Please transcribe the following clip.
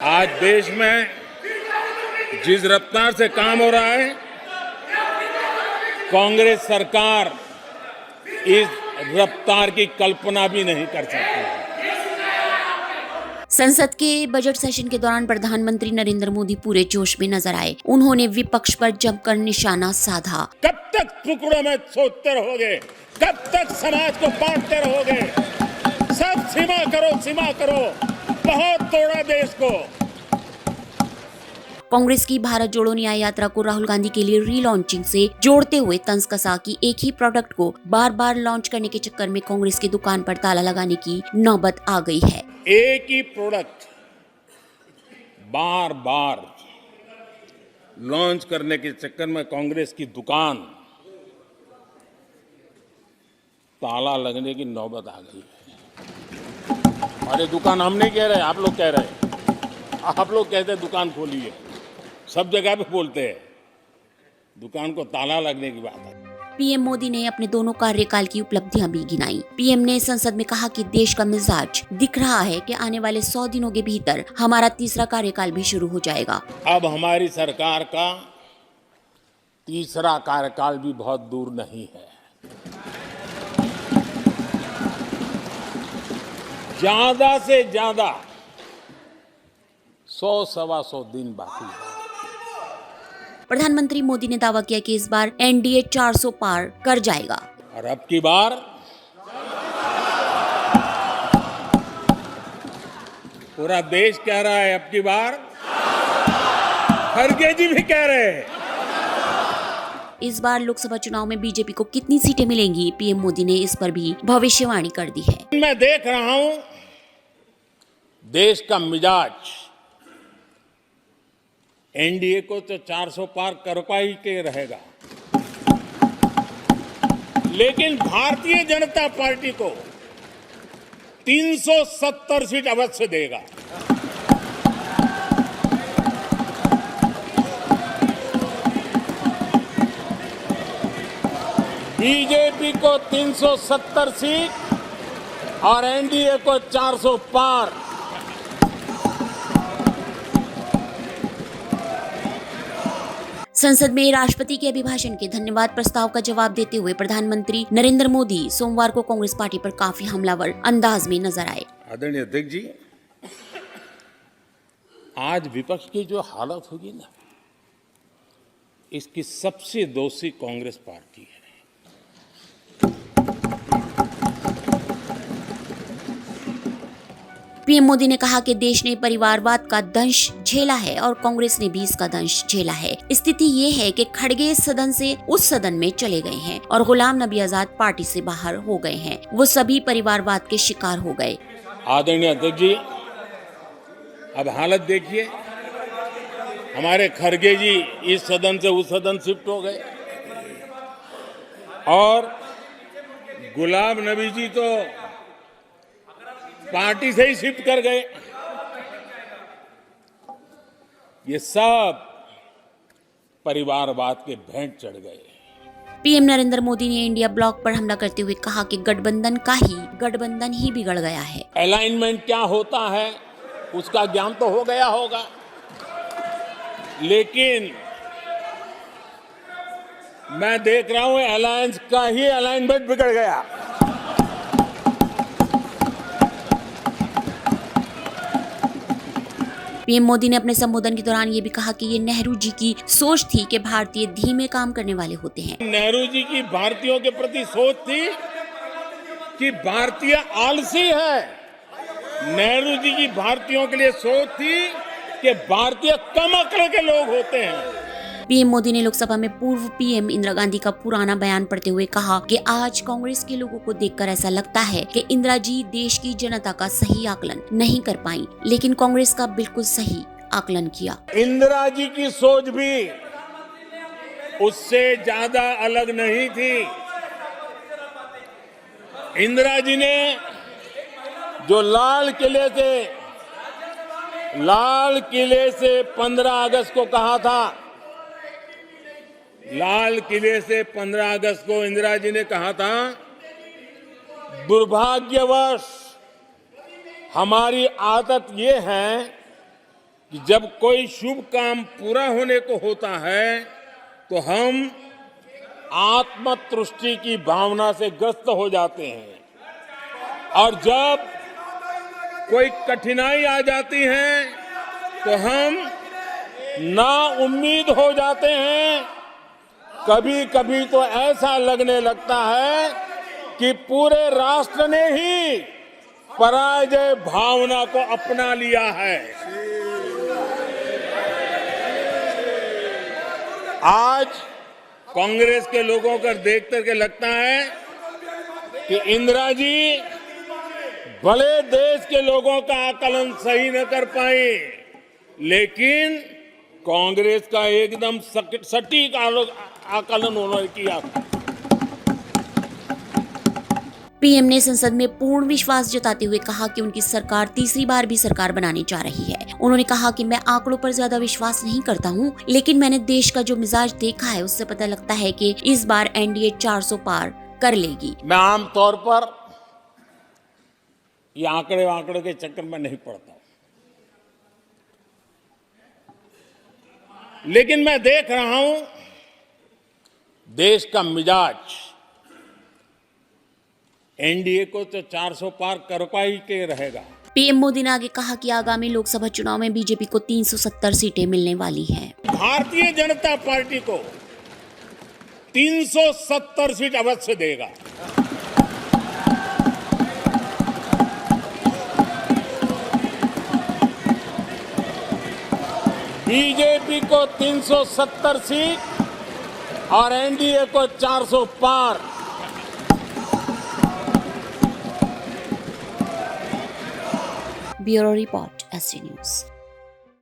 आज देश में जिस रफ्तार से काम हो रहा है, कांग्रेस सरकार इस रफ्तार की कल्पना भी नहीं कर सकती। संसद के बजट सेशन के दौरान प्रधानमंत्री नरेंद्र मोदी पूरे जोश में नजर आए। उन्होंने विपक्ष पर जमकर निशाना साधा। कब तक टुकड़ों में सोचते रहोगे? कब तक समाज को बांटते रहोगे? सब सीमा करो, सीमा करो। बहुत तोड़ा देश को। कांग्रेस की भारत जोड़ो न्याय यात्रा को राहुल गांधी के लिए रीलॉन्चिंग से जोड़ते हुए तंज कसा कि एक ही प्रोडक्ट को बार बार लॉन्च करने के चक्कर में कांग्रेस की दुकान पर ताला लगाने की नौबत आ गई है। एक ही प्रोडक्ट बार बार लॉन्च करने के चक्कर में कांग्रेस की दुकान ताला लगने की नौबत आ गई है। अरे दुकान हम नहीं कह रहे, आप लोग कह रहे। आप लोग कहते हैं दुकान खोलिए, सब जगह पे बोलते हैं, दुकान को ताला लगने की बात है। पीएम मोदी ने अपने दोनों कार्यकाल की उपलब्धियां भी गिनाई। पीएम ने संसद में कहा कि देश का मिजाज दिख रहा है कि आने वाले 100 दिनों के भीतर हमारा तीसरा कार्यकाल भी शुरू हो जाएगा। अब हमारी सरकार का तीसरा कार्यकाल भी बहुत दूर नहीं है। ज्यादा से ज्यादा 100-125 दिन बाकी है। प्रधानमंत्री मोदी ने दावा किया कि इस बार एनडीए 400 पार कर जाएगा। और अब की बार पूरा देश कह रहा है, अब की बार खड़गे जी भी कह रहे हैं। इस बार लोकसभा चुनाव में बीजेपी को कितनी सीटें मिलेंगी, पीएम मोदी ने इस पर भी भविष्यवाणी कर दी है। मैं देख रहा हूं देश का मिजाज एनडीए को तो 400 पार कर पाई के रहेगा, लेकिन भारतीय जनता पार्टी को 370 सीट अवश्य देगा। बीजेपी को 370 सीट और एनडीए को 400 पार। संसद में राष्ट्रपति के अभिभाषण के धन्यवाद प्रस्ताव का जवाब देते हुए प्रधानमंत्री नरेंद्र मोदी सोमवार को कांग्रेस पार्टी पर काफी हमलावर अंदाज में नजर आए। आदरणीय अध्यक्ष जी, आज विपक्ष की जो हालत होगी ना, इसकी सबसे दोषी कांग्रेस पार्टी है। पीएम मोदी ने कहा कि देश ने परिवारवाद का दंश झेला है और कांग्रेस ने भी इसका दंश झेला है। स्थिति ये है कि खड़गे सदन से उस सदन में चले गए हैं और गुलाम नबी आजाद पार्टी से बाहर हो गए हैं। वो सभी परिवारवाद के शिकार हो गए। आदरणीय अध्यक्ष जी, अब हालत देखिए, हमारे खड़गे जी इस सदन से उस सदन शिफ्ट हो गए और गुलाम नबी जी तो पार्टी से ही शिफ्ट कर गए। ये सब परिवारवाद के भेंट चढ़ गए। पीएम नरेंद्र मोदी ने इंडिया ब्लॉक पर हमला करते हुए कहा कि गठबंधन ही बिगड़ गया है। अलाइनमेंट क्या होता है उसका ज्ञान तो हो गया होगा, लेकिन मैं देख रहा हूं अलायंस का ही अलाइनमेंट बिगड़ गया। पीएम मोदी ने अपने संबोधन के दौरान ये भी कहा कि ये नेहरू जी की सोच थी कि भारतीय धीमे काम करने वाले होते हैं। नेहरू जी की भारतीयों के प्रति सोच थी कि भारतीय आलसी है। नेहरू जी की भारतीयों के लिए सोच थी कि भारतीय कम अक्ल के लोग होते हैं। पीएम मोदी ने लोकसभा में पूर्व पीएम इंदिरा गांधी का पुराना बयान पढ़ते हुए कहा कि आज कांग्रेस के लोगों को देखकर ऐसा लगता है कि इंदिरा जी देश की जनता का सही आकलन नहीं कर पाई, लेकिन कांग्रेस का बिल्कुल सही आकलन किया। इंदिरा जी की सोच भी उससे ज्यादा अलग नहीं थी। इंदिरा जी ने जो लाल किले से 15 अगस्त को कहा था, लाल किले से 15 अगस्त को इंदिरा जी ने कहा था, दुर्भाग्यवश हमारी आदत ये है कि जब कोई शुभ काम पूरा होने को होता है तो हम आत्मतुष्टि की भावना से ग्रस्त हो जाते हैं, और जब कोई कठिनाई आ जाती है तो हम ना उम्मीद हो जाते हैं। कभी कभी तो ऐसा लगने लगता है कि पूरे राष्ट्र ने ही पराजय भावना को अपना लिया है। आज कांग्रेस के लोगों को देख करके लगता है कि इंदिरा जी भले देश के लोगों का आकलन सही न कर पाए, लेकिन कांग्रेस का एकदम सटीक आकलन उन्होंने किया। पीएम ने संसद में पूर्ण विश्वास जताते हुए कहा कि उनकी सरकार तीसरी बार भी सरकार बनाने जा रही है। उन्होंने कहा कि मैं आंकड़ों पर ज्यादा विश्वास नहीं करता हूं, लेकिन मैंने देश का जो मिजाज देखा है उससे पता लगता है कि इस बार एनडीए 400 पार कर लेगी। मैं आमतौर पर ये आंकड़े के चक्कर में नहीं पड़ता, लेकिन मैं देख रहा हूं देश का मिजाज एनडीए को तो 400 पार कर पाई के रहेगा। पीएम मोदी ने आगे कहा कि आगामी लोकसभा चुनाव में बीजेपी को 370 सीटें मिलने वाली हैं। भारतीय जनता पार्टी को 370 सीट अवश्य देगा। बीजेपी को 370 सीट और एनडीए को 400 पार। Bureau report, ST news.